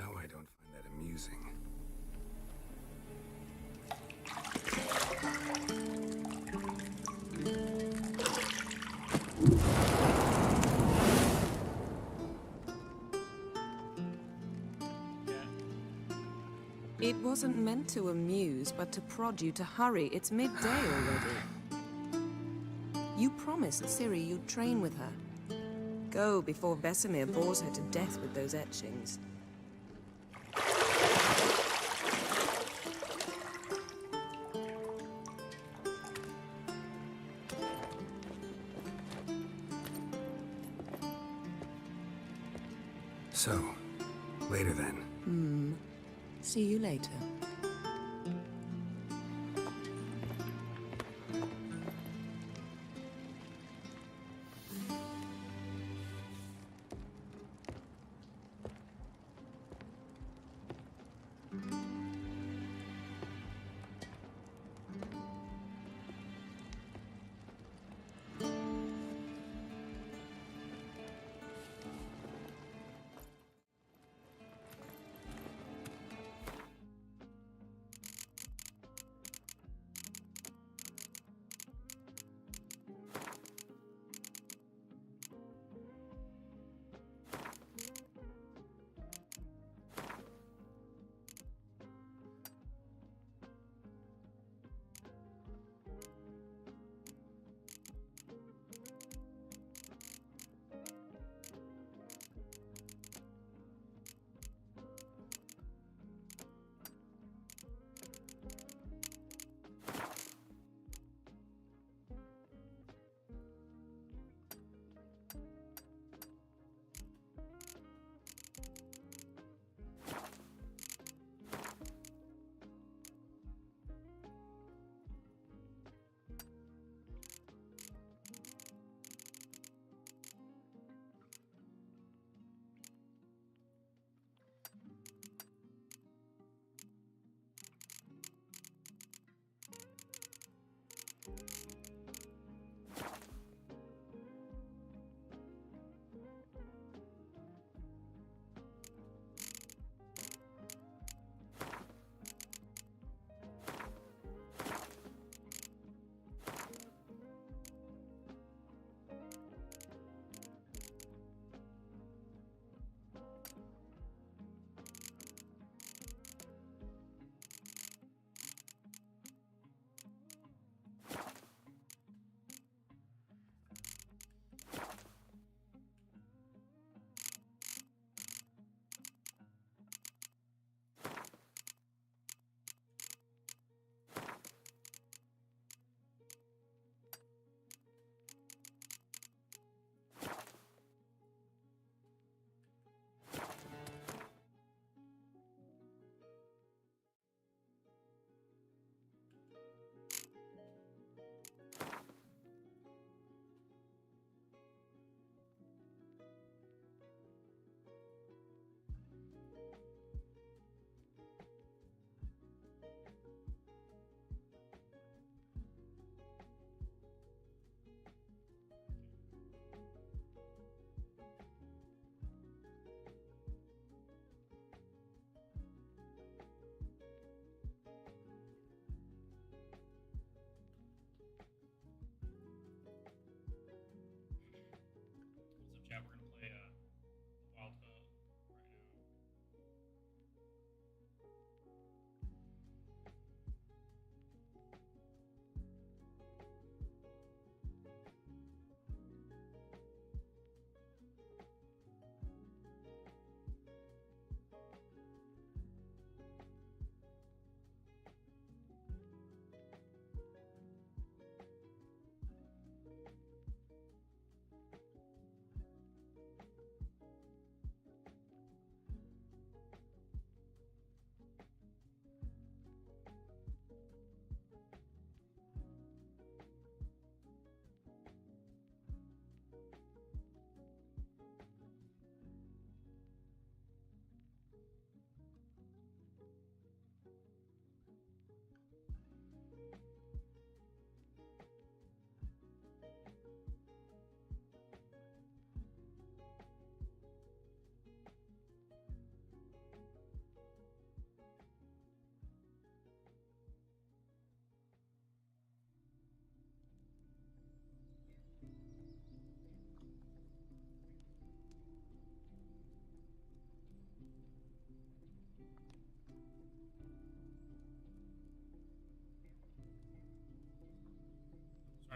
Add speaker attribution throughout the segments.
Speaker 1: Now I don't find that amusing.
Speaker 2: It wasn't meant to amuse, but to prod you to hurry. It's midday already. You promised Ciri you'd train with her. Go before Vesemir bores her to death with those etchings.
Speaker 1: So, later then.
Speaker 2: See you later.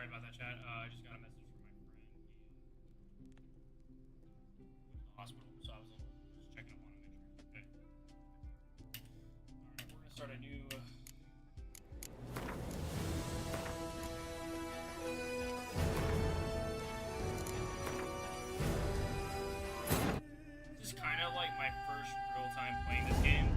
Speaker 3: about that, chat. I just got a message from my friend. He went to the hospital, so I was just checking up on him, make sure he's okay. Alright, we're gonna start a new. This is kind of like my first real time playing this game.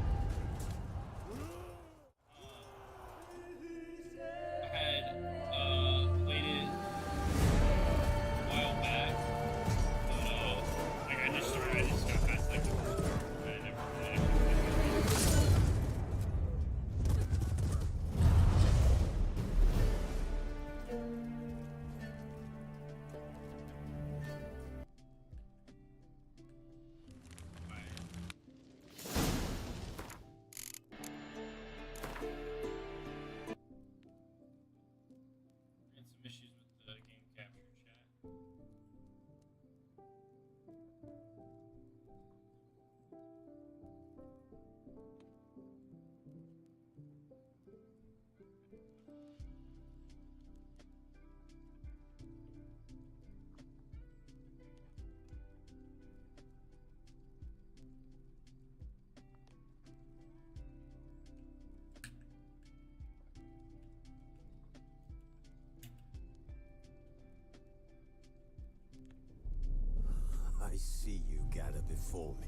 Speaker 4: I see you gather before me.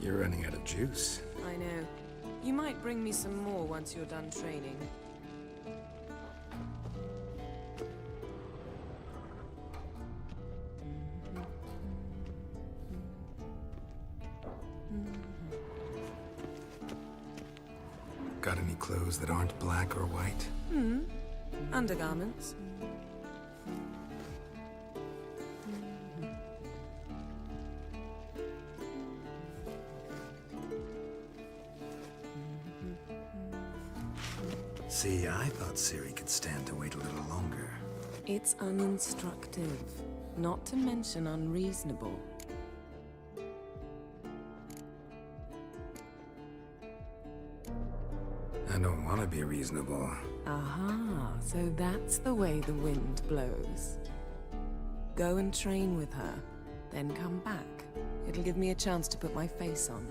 Speaker 1: You're running out of juice.
Speaker 2: I know. You might bring me some more once you're done training.
Speaker 1: Got any clothes that aren't black or white?
Speaker 2: Undergarments.
Speaker 1: See, I thought Ciri could stand to wait a little longer.
Speaker 2: It's uninstructive, not to mention unreasonable.
Speaker 1: I don't want to be reasonable.
Speaker 2: Aha, so that's the way the wind blows. Go and train with her, then come back. It'll give me a chance to put my face on.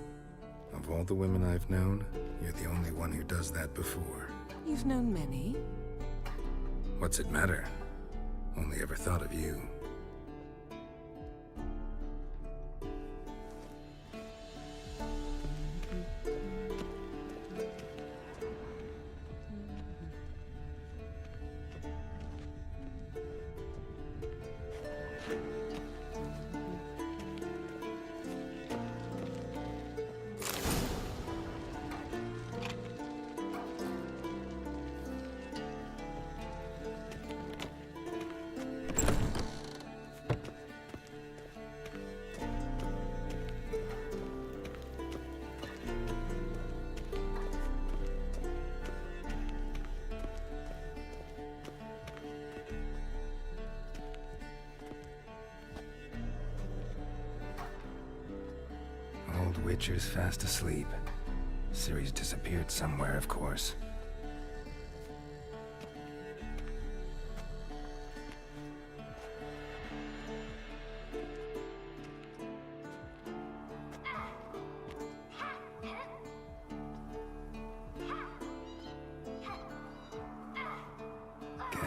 Speaker 1: Of all the women I've known, you're the only one who does that before.
Speaker 2: You've known many.
Speaker 1: What's it matter? Only ever thought of you. Witcher's fast asleep. Ciri's disappeared somewhere, of course.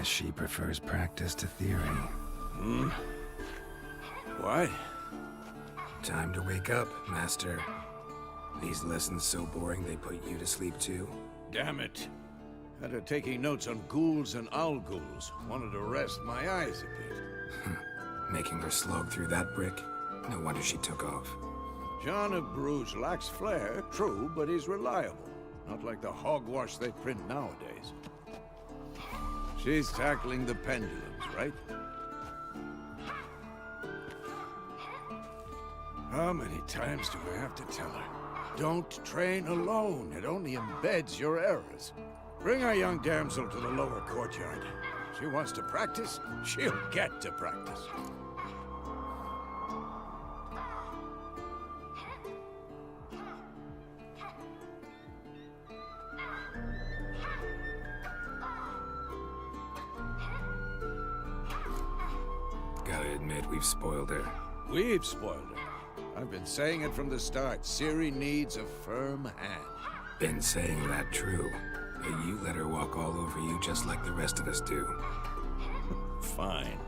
Speaker 1: Guess she prefers practice to theory.
Speaker 4: What?
Speaker 1: Time to wake up, Master. These lessons so boring they put you to sleep too?
Speaker 5: Damn it. Had her taking notes on ghouls and owl ghouls. Wanted to rest my eyes a bit.
Speaker 1: Making her slog through that brick? No wonder she took off.
Speaker 5: John of Bruges lacks flair, true, but he's reliable. Not like the hogwash they print nowadays. She's tackling the pendulums, right? How many times do I have to tell her? Don't train alone. It only embeds your errors. Bring our young damsel to the lower courtyard. She wants to practice, she'll get to practice.
Speaker 1: Gotta admit, we've spoiled her.
Speaker 5: We've spoiled her. I've been saying it from the start. Ciri needs a firm hand.
Speaker 1: Been saying that true. But you let her walk all over you just like the rest of us do.
Speaker 5: Fine.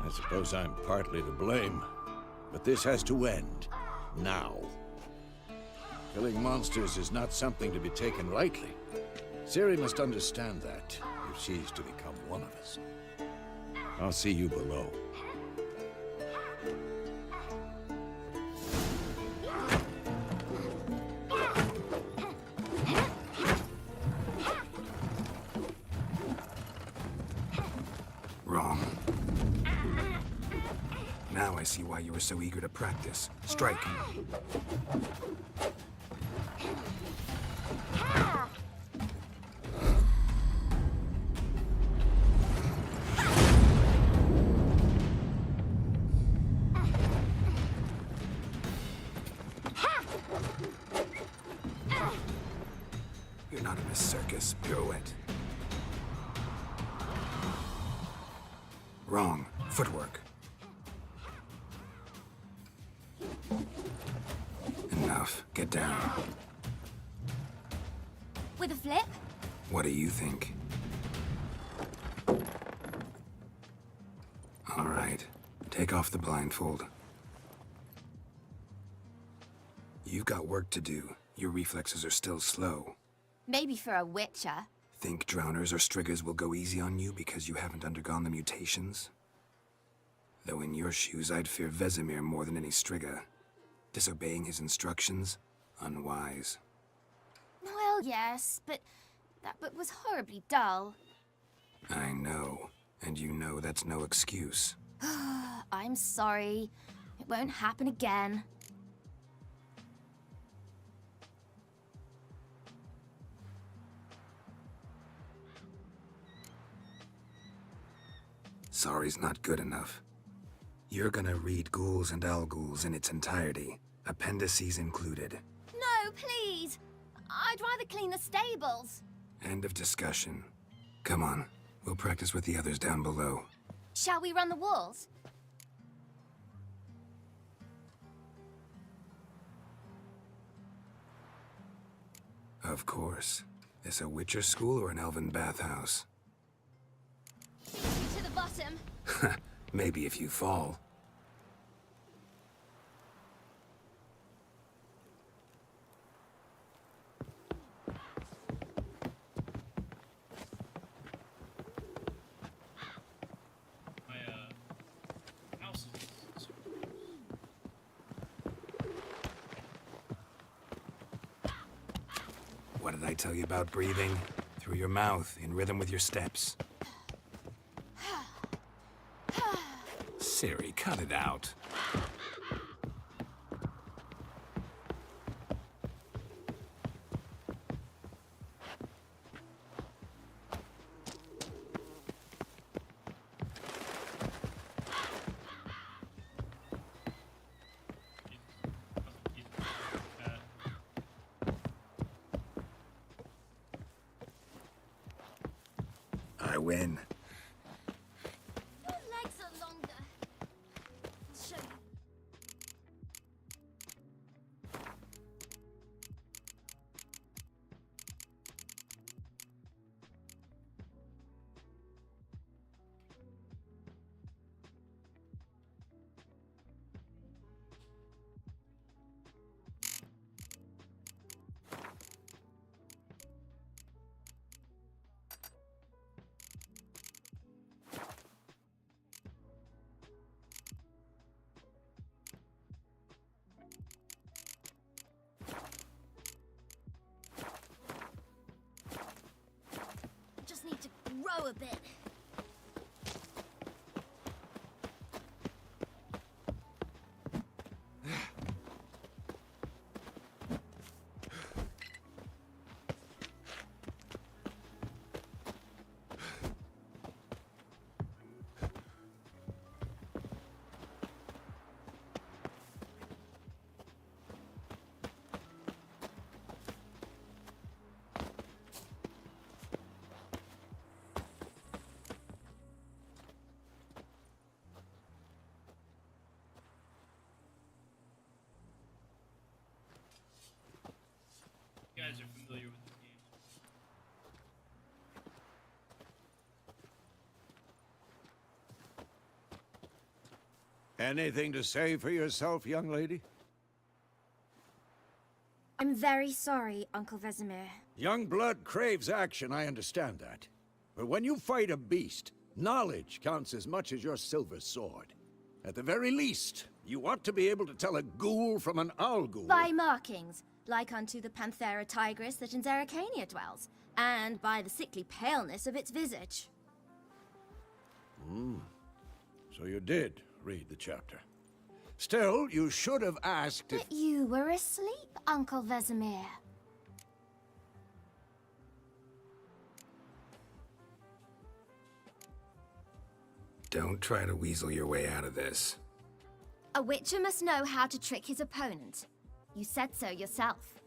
Speaker 5: I suppose I'm partly to blame. But this has to end. Now. Killing monsters is not something to be taken lightly. Ciri must understand that, if she's to become one of us. I'll see you below.
Speaker 1: Wrong. Now I see why you were so eager to practice. Strike. You're not in a circus, pirouette. Wrong. Footwork. Enough. Get down.
Speaker 6: With a flip?
Speaker 1: What do you think? All right. Take off the blindfold. You've got work to do. Your reflexes are still slow.
Speaker 6: Maybe for a witcher.
Speaker 1: Think drowners or striggers will go easy on you because you haven't undergone the mutations? Though in your shoes, I'd fear Vesemir more than any strigger. Disobeying his instructions? Unwise.
Speaker 6: Well, yes, but that book was horribly dull.
Speaker 1: I know. And you know that's no excuse.
Speaker 6: I'm sorry. It won't happen again.
Speaker 1: Sorry's not good enough. You're gonna read Ghouls and Owl Ghouls in its entirety, appendices included.
Speaker 6: No, please! I'd rather clean the stables.
Speaker 1: End of discussion. Come on, we'll practice with the others down below.
Speaker 6: Shall we run the walls?
Speaker 1: Of course. This a Witcher school or an elven bathhouse?
Speaker 6: To the bottom.
Speaker 1: Maybe if you fall.
Speaker 3: My house is.
Speaker 1: What did I tell you about breathing? Through your mouth, in rhythm with your steps. Ciri, cut it out. I win.
Speaker 6: Your legs are longer. I'll show you. go a bit.
Speaker 3: You guys are familiar with this game.
Speaker 5: Anything to say for yourself, young lady?
Speaker 6: I'm very sorry, Uncle Vesemir.
Speaker 5: Young blood craves action, I understand that. But when you fight a beast, knowledge counts as much as your silver sword. At the very least, you ought to be able to tell a ghoul from an owl ghoul.
Speaker 6: By markings, like unto the Panthera tigris that in Zerrikania dwells, and by the sickly paleness of its visage.
Speaker 5: So you did read the chapter. Still, you should have asked if...
Speaker 6: But you were asleep, Uncle Vesemir.
Speaker 1: Don't try to weasel your way out of this.
Speaker 6: A witcher must know how to trick his opponent. You said so yourself.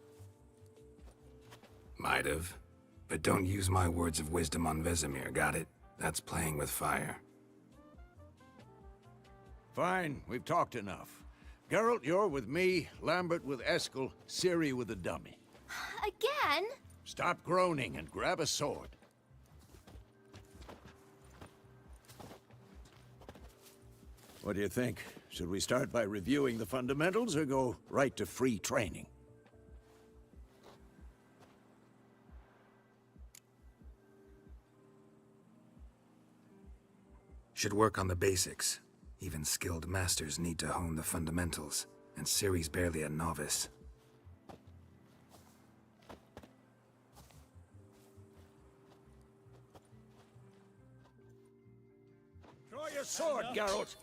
Speaker 1: Might have. But don't use my words of wisdom on Vesemir, got it? That's playing with fire.
Speaker 5: Fine, we've talked enough. Geralt, you're with me, Lambert with Eskel, Ciri with the dummy.
Speaker 6: Again?
Speaker 5: Stop groaning and grab a sword. What do you think? Should we start by reviewing the fundamentals or go right to free training?
Speaker 1: Should work on the basics. Even skilled masters need to hone the fundamentals, and Ciri's barely a novice.
Speaker 5: Draw your sword, Geralt!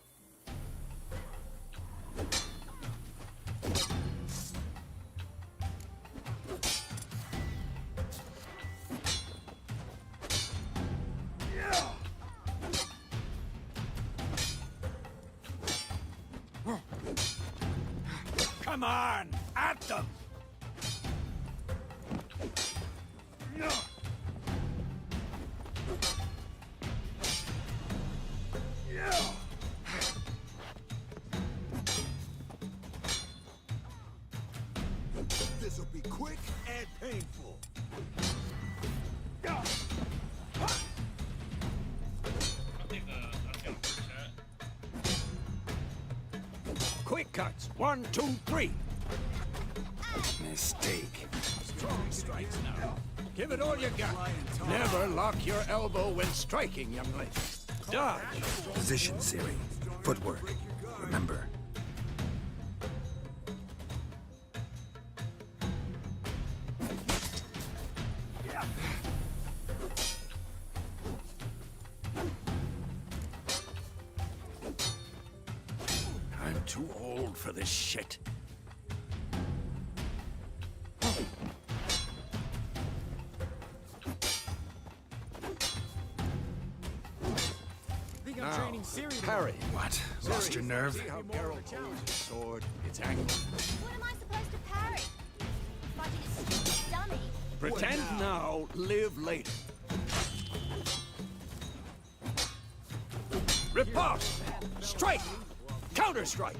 Speaker 5: Come on! At them!
Speaker 4: This'll be quick and painful.
Speaker 3: I don't think that's gonna work that.
Speaker 5: Quick cuts! 1, 2, 3!
Speaker 1: Mistake.
Speaker 5: Strong strikes now. Give it all you got. Never lock your elbow when striking, young lady. Dodge!
Speaker 1: Position, Ciri. Footwork. Remember.
Speaker 5: I'm too old for this shit. Now, parry.
Speaker 1: What? Lost your nerve?
Speaker 5: See how Geralt holds his sword? It's angled.
Speaker 6: What am I supposed to parry? Fighting a stupid dummy.
Speaker 5: Pretend now, live later. Riposte! Strike! Counter-strike!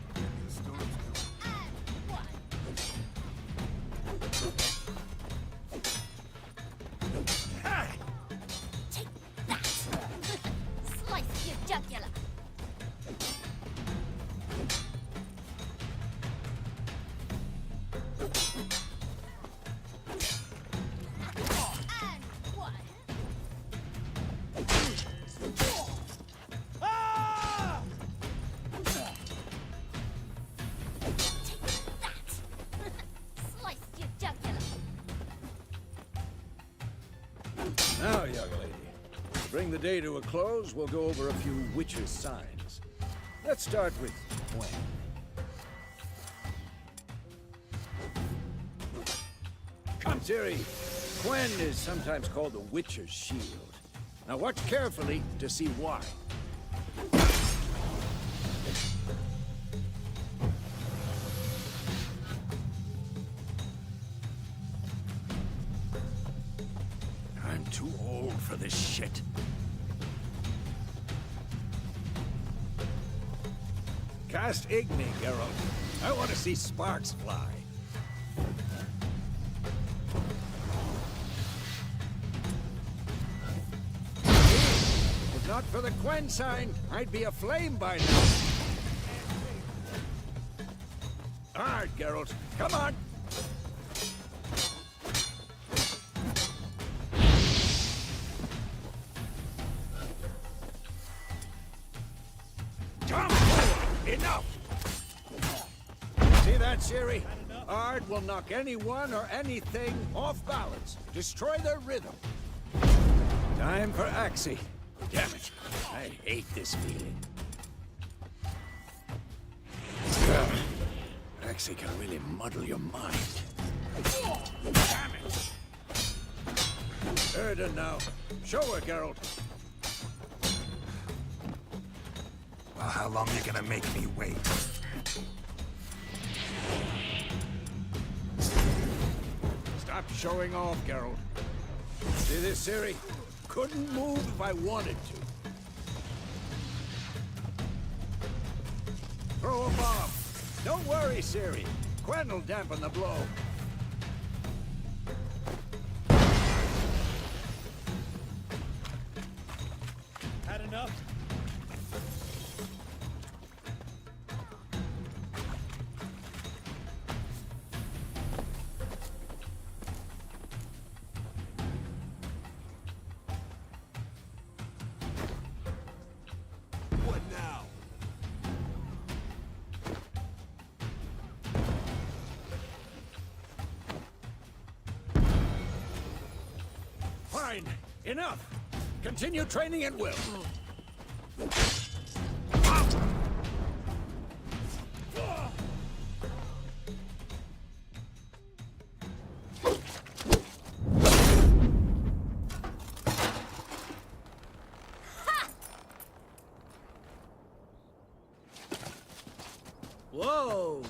Speaker 6: Take that! Slice your jugular. And one. Slice your jugular.
Speaker 5: Now, young lady, bring the day to a close, we'll go over a few witches' signs. Let's start with Gwen. Come, Ciri. Gwen is sometimes called the Witcher's Shield. Now watch carefully to see why. I'm too old for this shit. Cast Igni, Geralt. I want to see sparks fly. If not for the Gwen sign, I'd be aflame by now. Hard, Geralt. Come on! Come forward! Enough! See that, Ciri? Ard will knock anyone or anything off balance. Destroy their rhythm. Time for Axie. Damn it. I hate this feeling. Axie can really muddle your mind. Damn it! Erden now. Show her, Geralt.
Speaker 1: Well, how long are you gonna make me wait?
Speaker 5: Stop showing off, Geralt. See this, Ciri? Couldn't move if I wanted to. Throw a bomb. Don't worry, Ciri. Gwen will dampen the blow.
Speaker 3: Had enough?
Speaker 4: What now?
Speaker 5: Fine. Enough. Continue training at will.
Speaker 7: Whoa!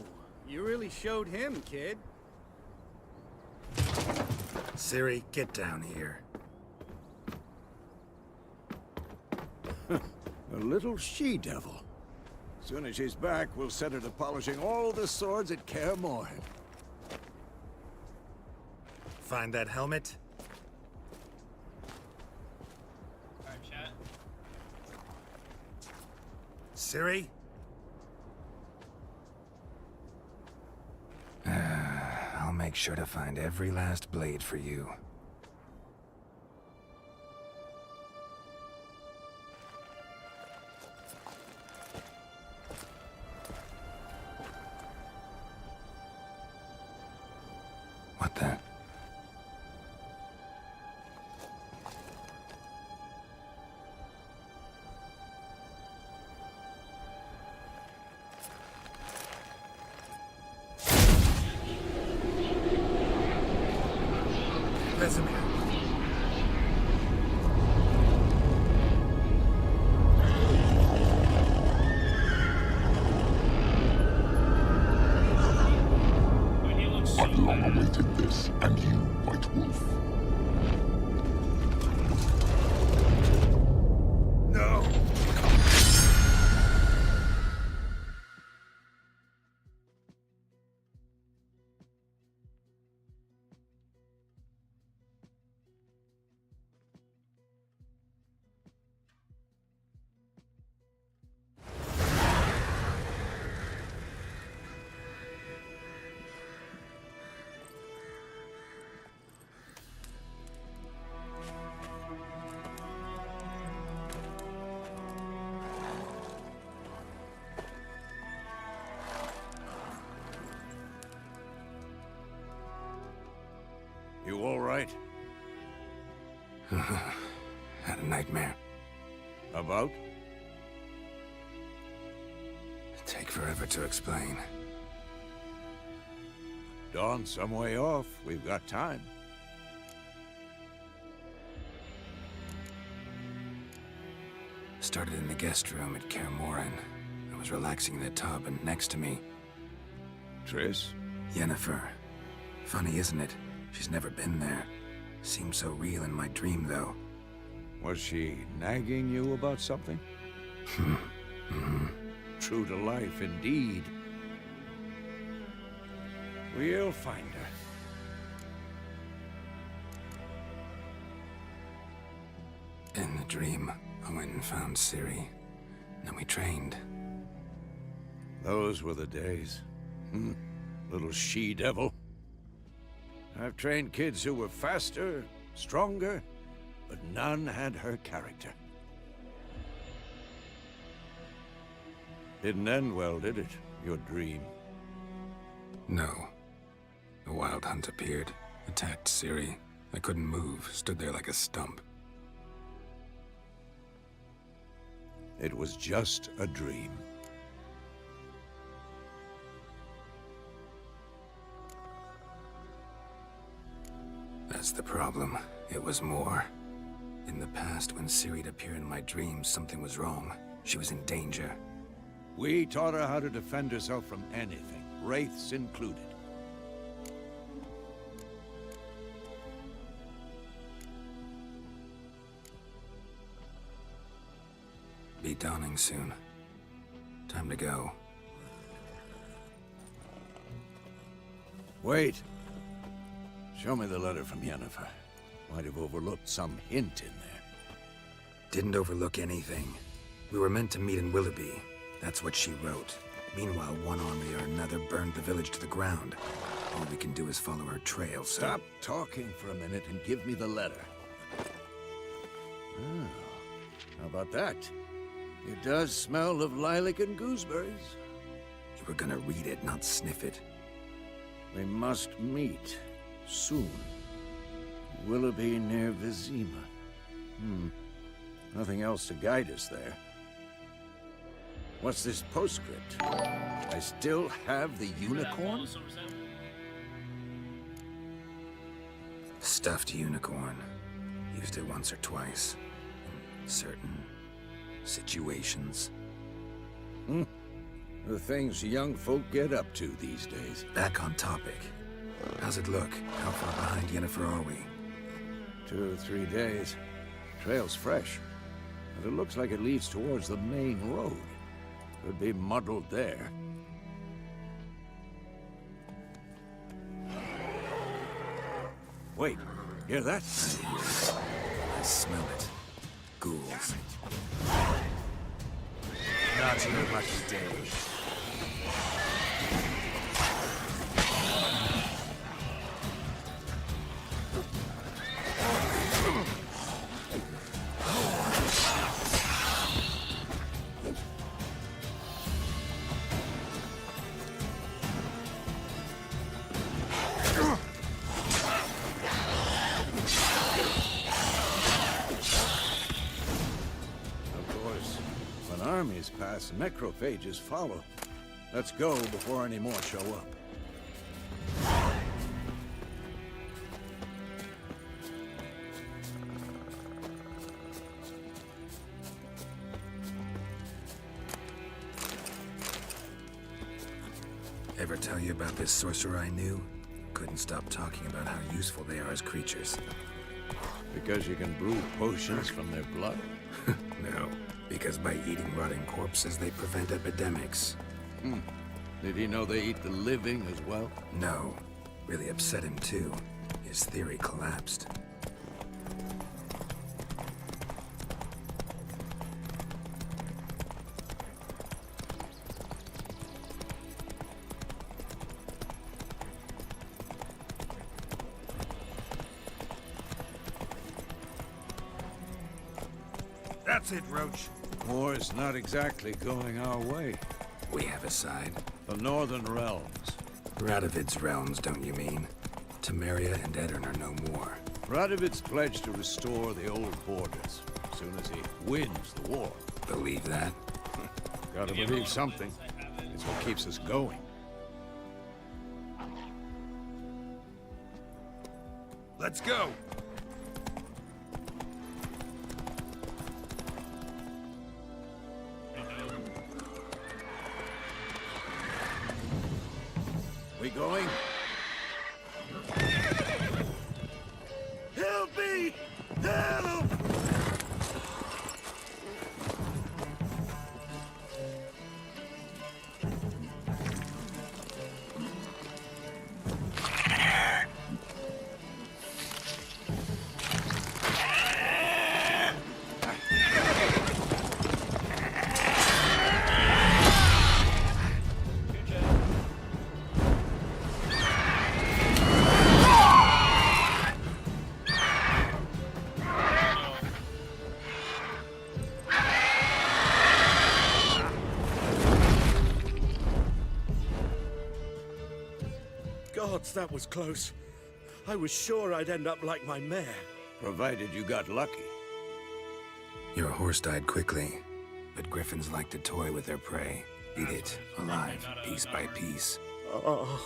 Speaker 7: You really showed him, kid.
Speaker 1: Ciri, get down here.
Speaker 5: A little she-devil. Soon as she's back, we'll set her to polishing all the swords at Kaer Morhen.
Speaker 1: Find that helmet?
Speaker 3: Alright, chat.
Speaker 1: Ciri? I'll make sure to find every last blade for you. What the? Vesemir.
Speaker 3: Dude, he looks so
Speaker 8: I've long
Speaker 3: bad.
Speaker 8: awaited this, and you, White Wolf.
Speaker 1: No!
Speaker 5: You all right?
Speaker 1: Had a nightmare.
Speaker 5: About?
Speaker 1: Take forever to explain.
Speaker 5: Dawn's some way off. We've got time.
Speaker 1: Started in the guest room at Kaer Morhen. I was relaxing in the tub, and next to me,
Speaker 5: Triss?
Speaker 1: Yennefer. Funny, isn't it? She's never been there. Seemed so real in my dream, though.
Speaker 5: Was she nagging you about something? True to life, indeed. We'll find her.
Speaker 1: In the dream, I went and found Ciri. Then we trained.
Speaker 5: Those were the days. Little she-devil. I've trained kids who were faster, stronger, but none had her character. Didn't end well, did it? Your dream?
Speaker 1: No. A wild hunt appeared, attacked Ciri. I couldn't move, stood there like a stump.
Speaker 5: It was just a dream.
Speaker 1: That's the problem. It was more. In the past, when Ciri'd appear in my dreams, something was wrong. She was in danger.
Speaker 5: We taught her how to defend herself from anything, wraiths included.
Speaker 1: Be dawning soon. Time to go.
Speaker 5: Wait. Show me the letter from Yennefer. Might have overlooked some hint in there.
Speaker 1: Didn't overlook anything. We were meant to meet in Willoughby. That's what she wrote. Meanwhile, one army or another burned the village to the ground. All we can do is follow her trail, so...
Speaker 5: Stop talking for a minute and give me the letter. Oh, how about that? It does smell of lilac and gooseberries.
Speaker 1: You were gonna read it, not sniff it.
Speaker 5: We must meet. Soon. Willoughby near Vizima. Nothing else to guide us there. What's this postscript? I still have the unicorn?
Speaker 1: Stuffed unicorn. Used it once or twice. In certain situations.
Speaker 5: The things young folk get up to these days.
Speaker 1: Back on topic. How's it look? How far behind Yennefer are we?
Speaker 5: 2 or 3 days. Trail's fresh, but it looks like it leads towards the main road. Could be muddled there. Wait, hear that?
Speaker 1: I smell it. Ghouls.
Speaker 9: Not your lucky day.
Speaker 5: Armies pass, necrophages follow. Let's go before any more show up.
Speaker 1: Ever tell you about this sorcerer I knew? Couldn't stop talking about how useful they are as creatures.
Speaker 5: Because you can brew potions from their blood?
Speaker 1: No, because by eating rotting corpses, they prevent epidemics.
Speaker 5: Did he know they eat the living as well?
Speaker 1: No. Really upset him, too. His theory collapsed.
Speaker 9: That's it, Roach.
Speaker 5: War's not exactly going our way.
Speaker 1: We have a side.
Speaker 5: The Northern Realms.
Speaker 1: Radovid's realms, don't you mean? Temeria and Edirn are no more.
Speaker 5: Radovid's pledged to restore the old borders. as soon as he wins the war.
Speaker 1: Believe that?
Speaker 5: Gotta believe something. It's what keeps us going.
Speaker 9: Let's go!
Speaker 5: We going?
Speaker 4: Help me! Help! Gods, that was close. I was sure I'd end up like my mare.
Speaker 5: Provided you got lucky.
Speaker 1: Your horse died quickly, but griffins like to toy with their prey. Eat it, alive, piece by piece.
Speaker 4: Oh.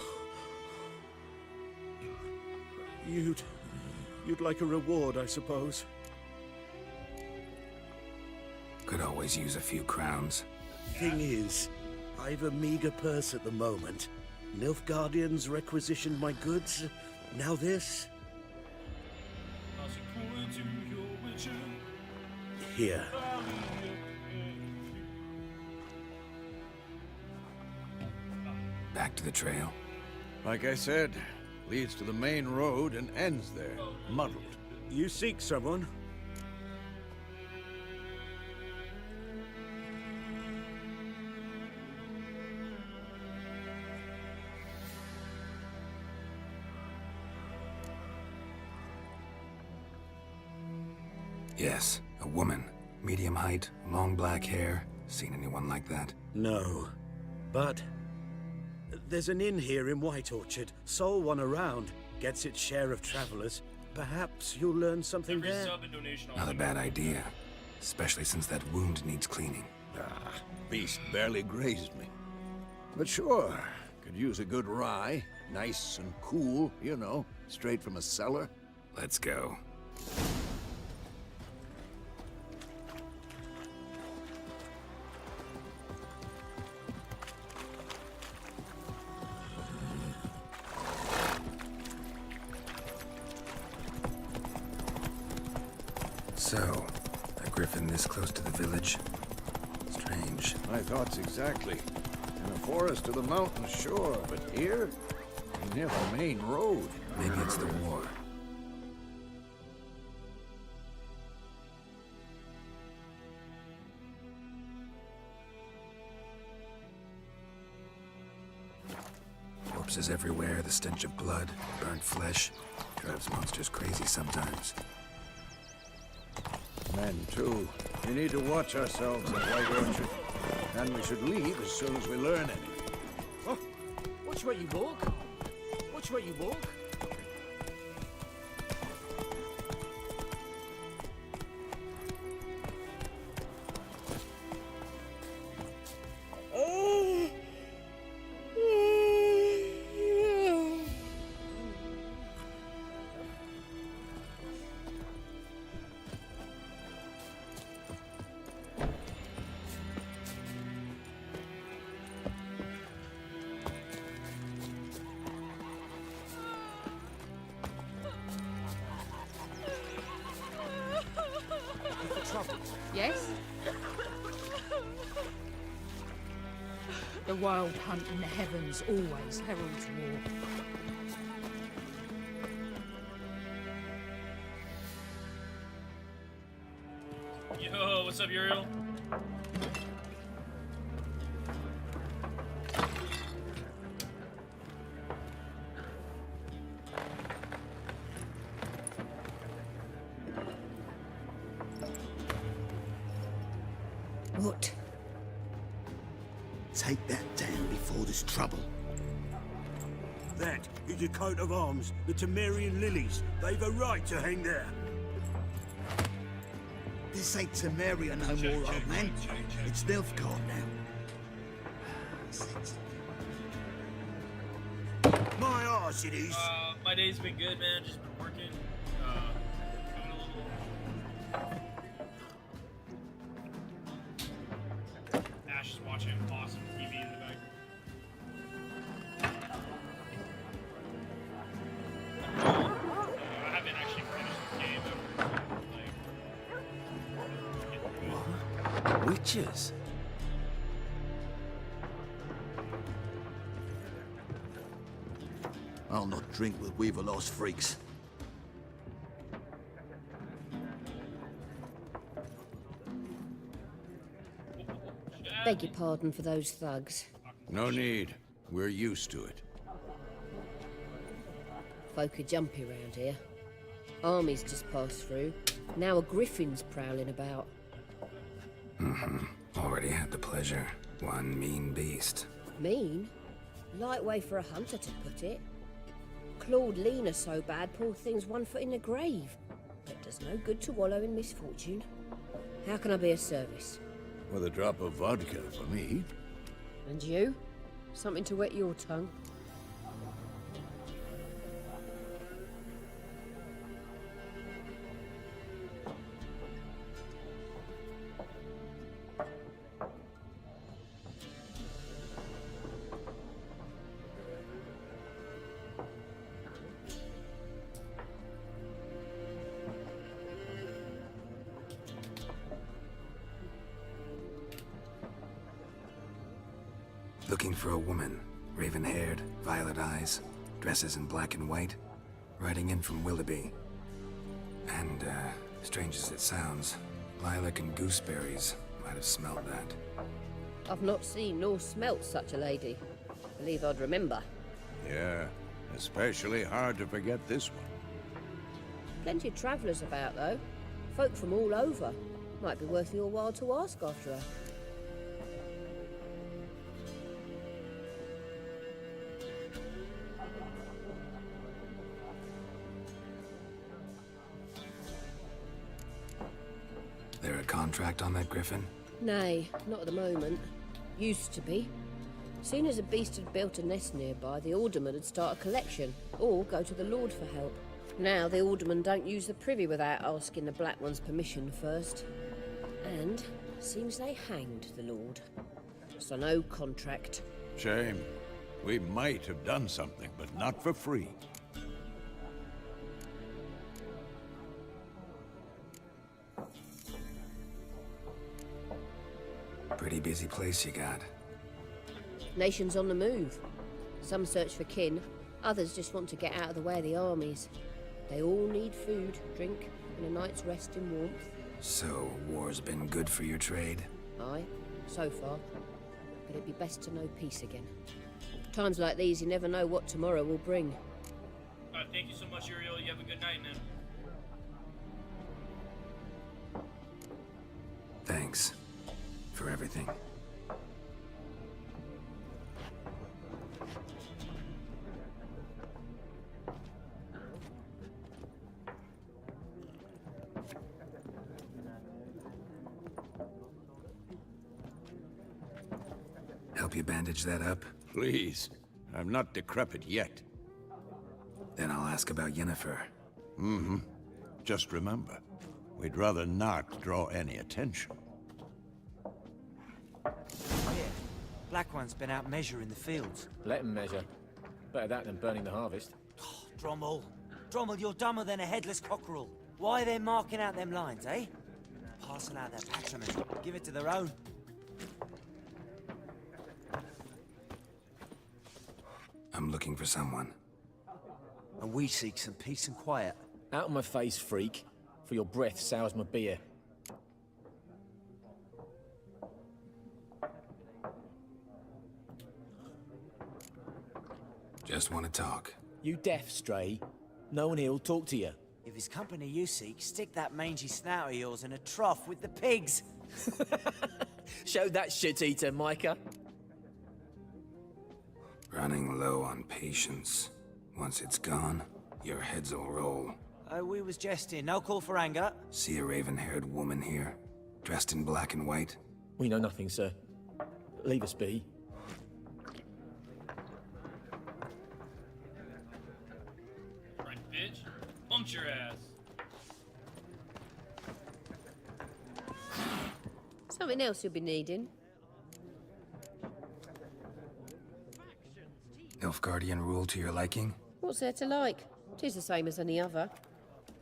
Speaker 4: You'd like a reward, I suppose.
Speaker 1: Could always use a few crowns.
Speaker 4: Thing is, I've a meager purse at the moment. Nilfgaardians requisitioned my goods. Now this. Here.
Speaker 1: Back to the trail.
Speaker 5: Like I said, leads to the main road and ends there, muddled.
Speaker 4: You seek someone?
Speaker 1: Yes, a woman. Medium height, long black hair. Seen anyone like that?
Speaker 4: No. But there's an inn here in White Orchard. Sole one around. Gets its share of travelers. Perhaps you'll learn something
Speaker 3: Every
Speaker 4: there.
Speaker 3: sub and donation
Speaker 1: Not a bad idea. Especially since that wound needs cleaning.
Speaker 5: Ah, beast barely grazed me. But sure, could use a good rye. Nice and cool, you know, straight from a cellar.
Speaker 1: Let's go. So, a griffin this close to the village? Strange.
Speaker 5: My thoughts exactly. In a forest or the mountains, sure, but here? Near the main road.
Speaker 1: Maybe it's the war. Corpses everywhere, the stench of blood, burnt flesh. Drives monsters crazy sometimes.
Speaker 5: Men, too. We need to watch ourselves at White Orchard. And we should leave as soon as we learn anything.
Speaker 7: Oh, watch where you walk. Watch where you walk.
Speaker 10: Yes? The wild hunt in the heavens always heralds war.
Speaker 3: Yo, what's up, Uriel?
Speaker 10: What?
Speaker 4: Take that down before there's trouble. That is a coat of arms, the Temerian lilies. They've a right to hang there.
Speaker 11: This ain't Temeria no more, old man. It's Nilfgaard now. My arse it is.
Speaker 3: My day's been good, man. Just been working. Doing a little. Ash is watching awesome TV in the background. I haven't actually finished the game ever.
Speaker 11: Witches? I'll not drink with Weaverlost freaks.
Speaker 12: Beg your pardon for those thugs.
Speaker 5: No need. We're used to it.
Speaker 12: Folk are jumpy round here. Armies just passed through. Now a griffin's prowling about.
Speaker 1: Already had the pleasure. One mean beast.
Speaker 12: Mean? Light way for a hunter to put it. Clawed Lena so bad, poor thing's 1 foot in the grave. But does no good to wallow in misfortune. How can I be of service?
Speaker 5: With a drop of vodka for me.
Speaker 12: And you? Something to wet your tongue?
Speaker 1: Looking for a woman. Raven-haired, violet eyes, dresses in black and white. Riding in from Willoughby. And, strange as it sounds, lilac and gooseberries might have smelled that.
Speaker 12: I've not seen nor smelt such a lady. Believe I'd remember.
Speaker 5: Yeah, especially hard to forget this one.
Speaker 12: Plenty of travellers about, though. Folk from all over. Might be worth your while to ask after her.
Speaker 1: There a contract on that griffin?
Speaker 12: Nay, not at the moment. Used to be. Soon as a beast had built a nest nearby, the alderman would start a collection, or go to the Lord for help. Now the alderman don't use the privy without asking the Black One's permission first. And seems they hanged the Lord. So no contract.
Speaker 5: Shame. We might have done something, but not for free.
Speaker 1: Pretty busy place you got.
Speaker 12: Nations on the move. Some search for kin, others just want to get out of the way of the armies. They all need food, drink, and a night's rest in warmth.
Speaker 1: So, war's been good for your trade?
Speaker 12: Aye, so far. But it'd be best to know peace again. Times like these, you never know what tomorrow will bring.
Speaker 3: Thank you so much, Uriel. You have a good night, man.
Speaker 1: Thanks. For everything. Help you bandage that up?
Speaker 5: Please. I'm not decrepit yet.
Speaker 1: Then I'll ask about Yennefer.
Speaker 5: Mm-hmm. Just remember, we'd rather not draw any attention.
Speaker 13: Yeah. Black One's been out measuring the fields.
Speaker 7: Let him measure. Better that than burning the harvest.
Speaker 13: Oh, Drommel. Drommel, you're dumber than a headless cockerel. Why are they marking out them lines, eh? Passing out their patrimony. Give it to their own.
Speaker 1: I'm looking for someone.
Speaker 13: And we seek some peace and quiet.
Speaker 7: Out of my face, freak. For your breath sours my beer.
Speaker 1: Just want to talk.
Speaker 7: You deaf, Stray? No one here'll talk to you.
Speaker 13: If it's company you seek, stick that mangy snout of yours in a trough with the pigs.
Speaker 7: Show that shit-eater, Micah.
Speaker 1: Running low on patience. Once it's gone, your heads will roll.
Speaker 13: We was jesting. No call for anger.
Speaker 1: See a raven-haired woman here, dressed in black and white?
Speaker 7: We know nothing, sir. Leave us be.
Speaker 3: Right, bitch. Bumped your ass.
Speaker 12: Something else you'll be needing.
Speaker 1: Nilfgaardian rule to your liking?
Speaker 12: What's there to like? 'Tis the same as any other.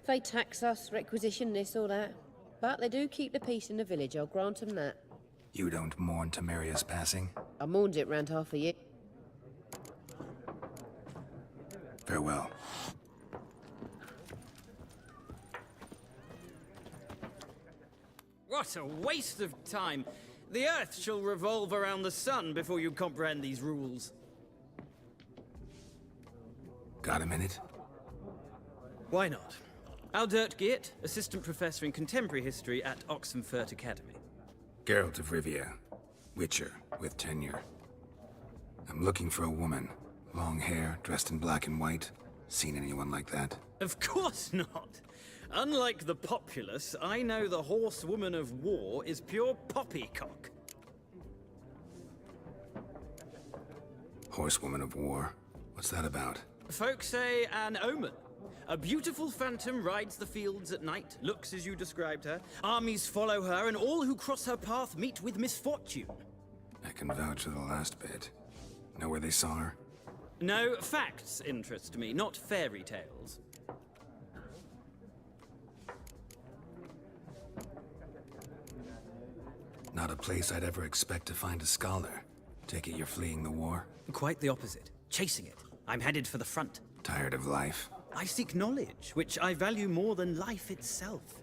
Speaker 12: They tax us, requisition this or that. But they do keep the peace in the village, I'll grant 'em that.
Speaker 1: You don't mourn Temeria's passing?
Speaker 12: I mourned it round half a year.
Speaker 1: Farewell.
Speaker 14: What a waste of time! The Earth shall revolve around the sun before you comprehend these rules.
Speaker 1: Got a minute?
Speaker 14: Why not? Aldert Geert, Assistant Professor in Contemporary History at Oxenfurt Academy.
Speaker 1: Geralt of Rivia, Witcher, with tenure. I'm looking for a woman. Long hair, dressed in black and white. Seen anyone like that?
Speaker 14: Of course not! Unlike the populace, I know the horsewoman of war is pure poppycock.
Speaker 1: Horsewoman of war? What's that about?
Speaker 14: Folk say an omen. A beautiful phantom rides the fields at night, looks as you described her. Armies follow her, and all who cross her path meet with misfortune.
Speaker 1: I can vouch for the last bit. Know where they saw her?
Speaker 14: No, facts interest me, not fairy tales.
Speaker 1: Not a place I'd ever expect to find a scholar. Take it you're fleeing the war?
Speaker 14: Quite the opposite. Chasing it. I'm headed for the front.
Speaker 1: Tired of life?
Speaker 14: I seek knowledge, which I value more than life itself.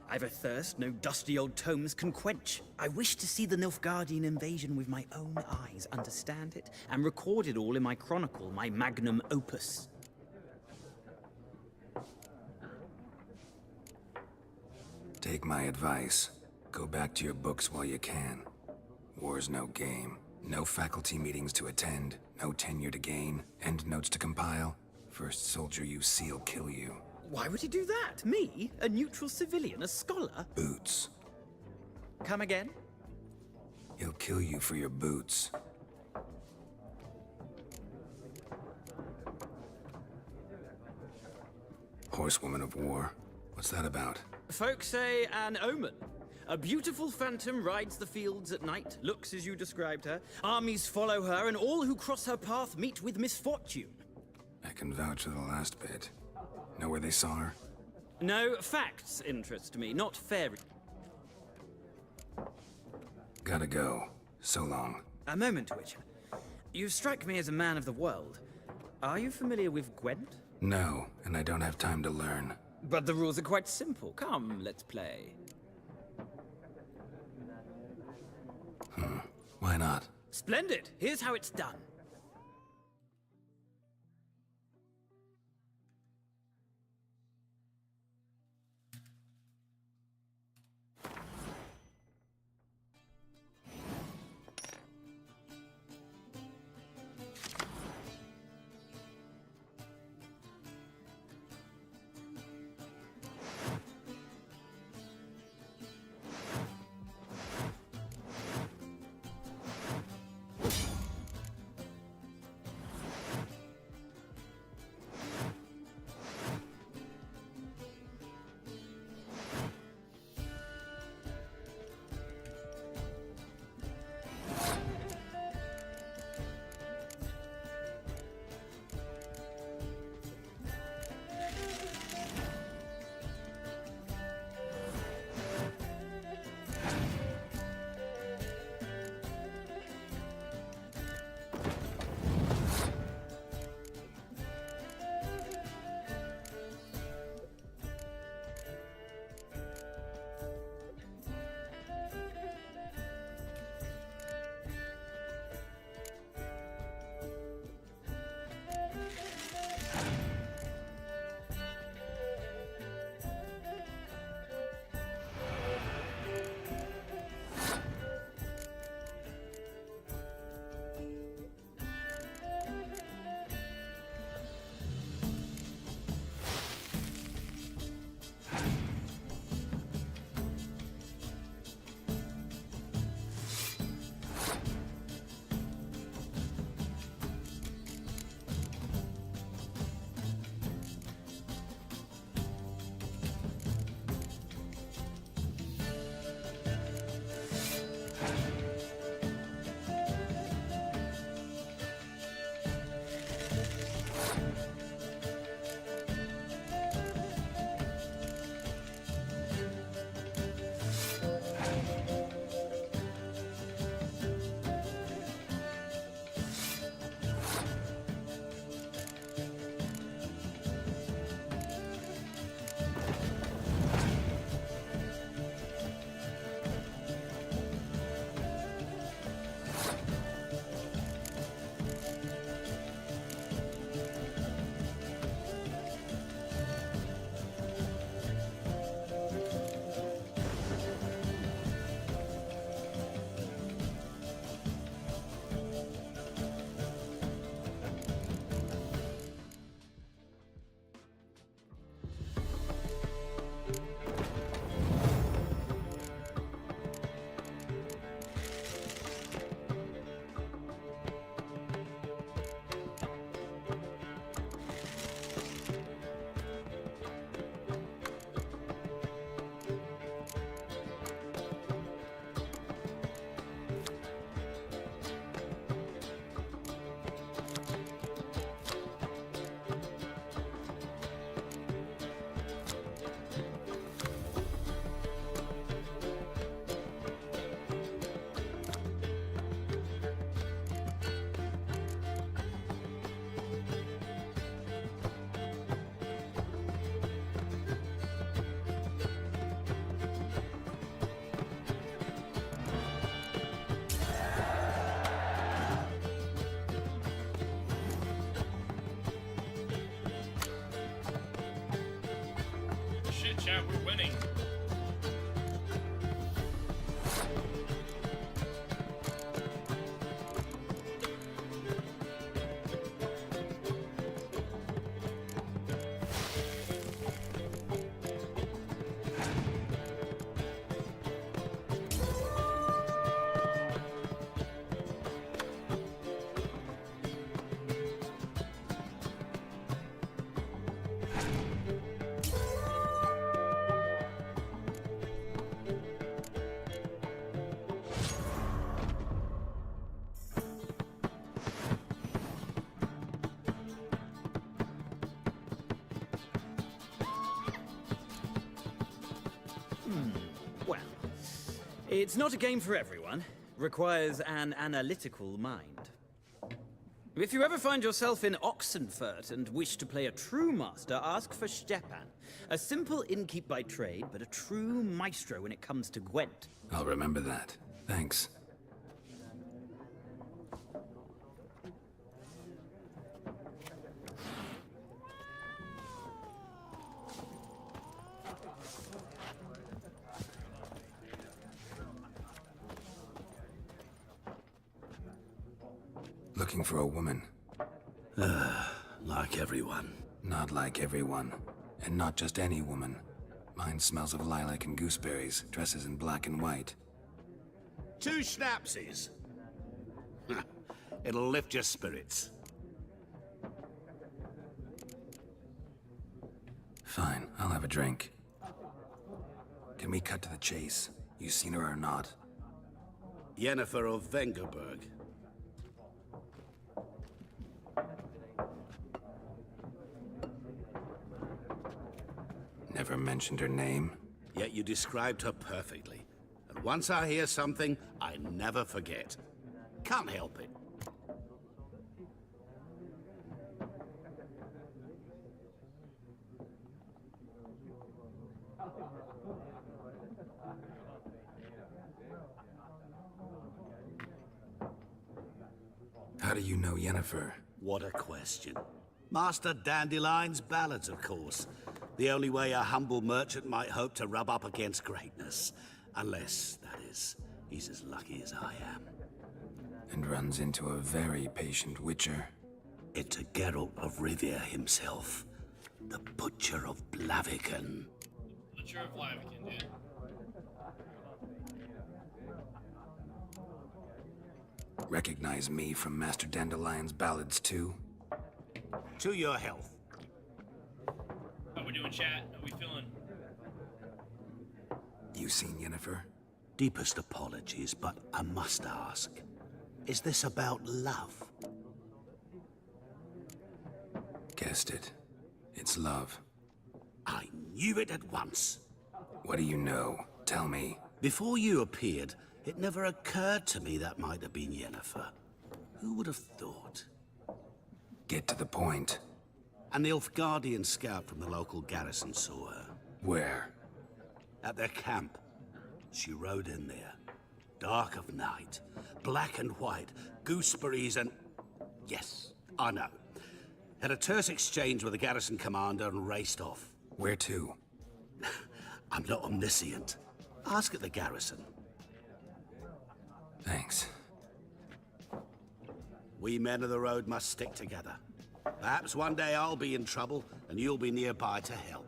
Speaker 14: I've a thirst no dusty old tomes can quench. I wish to see the Nilfgaardian invasion with my own eyes, understand it, and record it all in my chronicle, my magnum opus.
Speaker 1: Take my advice. Go back to your books while you can. War's no game. No faculty meetings to attend, no tenure to gain, end notes to compile. First soldier you see'll kill you.
Speaker 14: Why would he do that? Me? A neutral civilian? A scholar?
Speaker 1: Boots.
Speaker 14: Come again?
Speaker 1: He'll kill you for your boots. Horsewoman of war. What's that about?
Speaker 14: Folk say an omen. A beautiful phantom rides the fields at night, looks as you described her. Armies follow her, and all who cross her path meet with misfortune.
Speaker 1: I can vouch for the last bit. Know where they saw her?
Speaker 14: No, facts interest me, not fairy.
Speaker 1: Gotta go. So long.
Speaker 14: A moment, Witcher. You strike me as a man of the world. Are you familiar with Gwent?
Speaker 1: No, and I don't have time to learn.
Speaker 14: But the rules are quite simple. Come, let's play.
Speaker 1: Why not?
Speaker 14: Splendid! Here's how it's done.
Speaker 3: winning.
Speaker 14: Well, it's not a game for everyone. Requires an analytical mind. If you ever find yourself in Oxenfurt and wish to play a true master, ask for Stepan. A simple innkeep by trade, but a true maestro when it comes to Gwent.
Speaker 1: I'll remember that. Thanks. Looking for a woman.
Speaker 4: Like everyone.
Speaker 1: Not like everyone. And not just any woman. Mine smells of lilac and gooseberries, dresses in black and white.
Speaker 11: 2 schnapsies. It'll lift your spirits.
Speaker 1: Fine, I'll have a drink. Can we cut to the chase? You seen her or not?
Speaker 11: Yennefer of Vengerberg.
Speaker 1: Never mentioned her name.
Speaker 11: Yet you described her perfectly. And once I hear something, I never forget. Can't help it.
Speaker 1: How do you know Yennefer?
Speaker 11: What a question. Master Dandelion's ballads, of course. The only way a humble merchant might hope to rub up against greatness. Unless, that is, he's as lucky as I am.
Speaker 1: And runs into a very patient witcher.
Speaker 11: Into Geralt of Rivia himself. The Butcher of Blaviken.
Speaker 3: Butcher of Blaviken, dude.
Speaker 1: Recognize me from Master Dandelion's ballads too?
Speaker 11: To your health.
Speaker 3: How we doing, chat? How we feeling?
Speaker 1: You seen Yennefer?
Speaker 11: Deepest apologies, but I must ask. Is this about love?
Speaker 1: Guessed it. It's love.
Speaker 11: I knew it at once.
Speaker 1: What do you know? Tell me.
Speaker 11: Before you appeared, it never occurred to me that might have been Yennefer. Who would have thought?
Speaker 1: Get to the point.
Speaker 11: An Nilfgaardian scout from the local garrison saw her.
Speaker 1: Where?
Speaker 11: At their camp. She rode in there. Dark of night. Black and white. Gooseberries and... Yes, I know. Had a terse exchange with the garrison commander and raced off.
Speaker 1: Where to?
Speaker 11: I'm not omniscient. Ask at the garrison.
Speaker 1: Thanks.
Speaker 11: We men of the road must stick together. Perhaps one day I'll be in trouble, and you'll be nearby to help.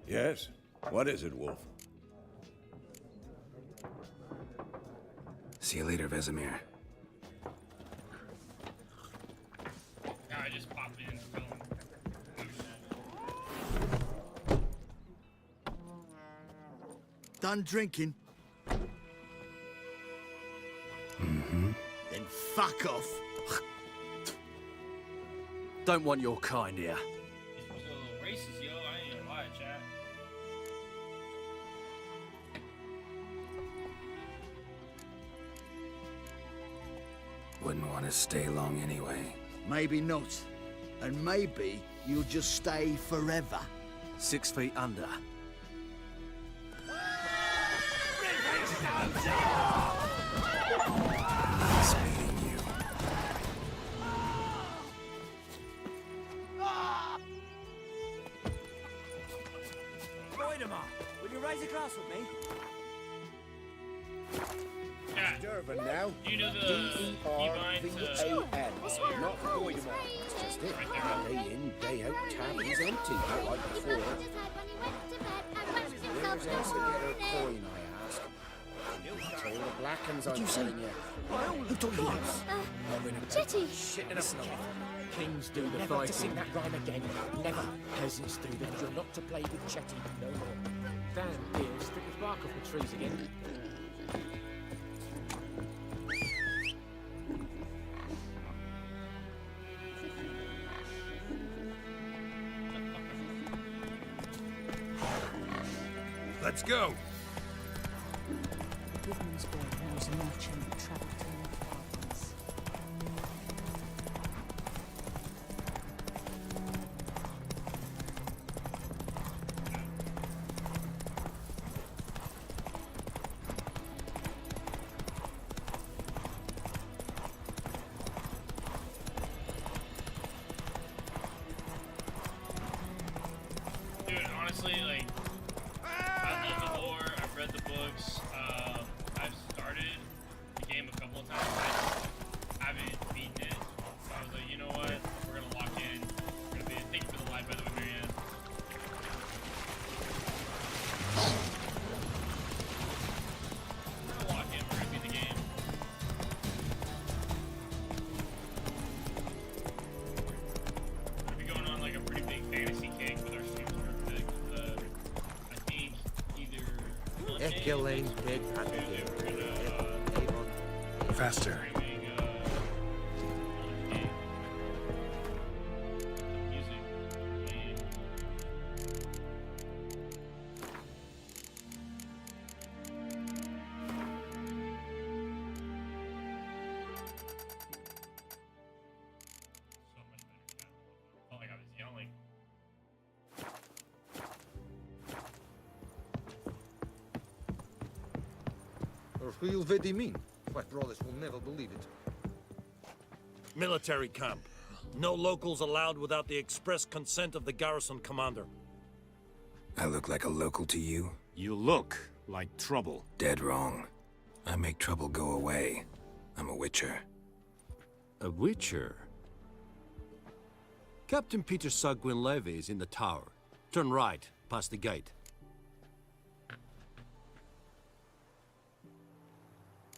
Speaker 5: Yes? What is it, Wolf?
Speaker 1: See you later, Vesemir.
Speaker 3: I just pop in, kill him.
Speaker 11: Done drinking?
Speaker 1: Mm-hmm.
Speaker 11: Then fuck off.
Speaker 7: Don't want your kind here.
Speaker 3: This was a little racist, yo. I ain't gonna lie, chat.
Speaker 1: Wouldn't want to stay long anyway.
Speaker 15: Maybe not. And maybe you'll just stay forever.
Speaker 7: 6 feet under.
Speaker 1: Nice meeting you.
Speaker 13: Voidemar, will you raise a glass with me?
Speaker 3: Yeah.
Speaker 5: Durban now.
Speaker 3: Do you know the
Speaker 5: D-E-R-V-A-N. Not Voidemar. That's just it. Day in, day out, tabby's empty. Not like before. Where's else to get her coin, I ask? It's all the black uns, I'm telling you.
Speaker 7: Who told you this?
Speaker 6: Chetty!
Speaker 7: Shit in a snow. Kings do the fighting. Never to sing that rhyme again. Never. Peasants do that. You're not to play with Chetty no more. Damn, dear, stick his bark off the trees again.
Speaker 9: Let's go.
Speaker 10: Woodman's boy knows a merchant that travelled to the North.
Speaker 3: Dude, honestly, like, I love the lore. I've read the books. I've started the game a couple of times. I haven't beaten it. So I was like, you know what? We're gonna lock in. We're gonna be. Thank you for the light, by the way, Marianne. We're gonna lock in. We're gonna beat the game. We're gonna be going on like a pretty big fantasy kick with our streams. I think either
Speaker 5: Echelane big
Speaker 1: Faster.
Speaker 9: Real Vedimin. My brothers will never believe it.
Speaker 16: Military camp. No locals allowed without the express consent of the garrison commander.
Speaker 1: I look like a local to you?
Speaker 17: You look like trouble.
Speaker 1: Dead wrong. I make trouble go away. I'm a witcher.
Speaker 17: A witcher? Captain Peter Sagwin Levy is in the tower. Turn right, past the gate.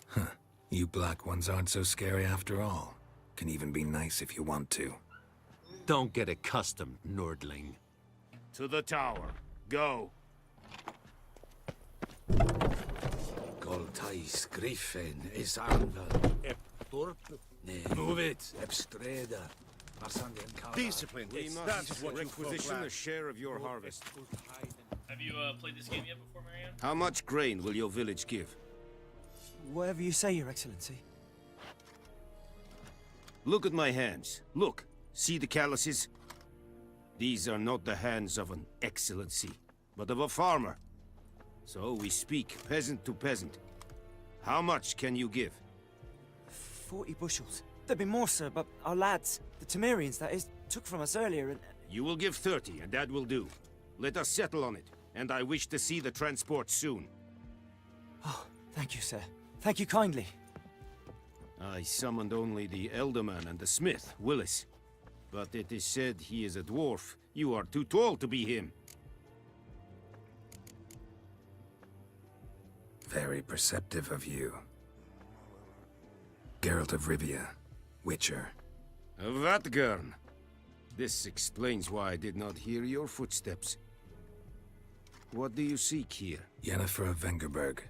Speaker 1: Huh. You black ones aren't so scary after all. Can even be nice if you want to.
Speaker 17: Don't get accustomed, Nordling. To the tower. Go.
Speaker 15: Goltais Griffin is Anvil. Move it, Ebstreda.
Speaker 17: Discipline. That's what requisition a share of your harvest.
Speaker 3: Have you played this game yet before, Marianne?
Speaker 17: How much grain will your village give?
Speaker 13: Whatever you say, Your Excellency.
Speaker 17: Look at my hands. Look. See the calluses? These are not the hands of an excellency, but of a farmer. So we speak peasant to peasant. How much can you give?
Speaker 13: 40 bushels. There'd be more, sir, but our lads, the Temerians, that is, took from us earlier and...
Speaker 17: You will give 30, and that will do. Let us settle on it, and I wish to see the transport soon.
Speaker 13: Oh, thank you, sir. Thank you kindly.
Speaker 17: I summoned only the Elderman and the smith, Willis. But it is said he is a dwarf. You are too tall to be him.
Speaker 1: Very perceptive of you. Geralt of Rivia, Witcher.
Speaker 17: Vatgern. This explains why I did not hear your footsteps. What do you seek here?
Speaker 1: Yennefer of Vengerberg,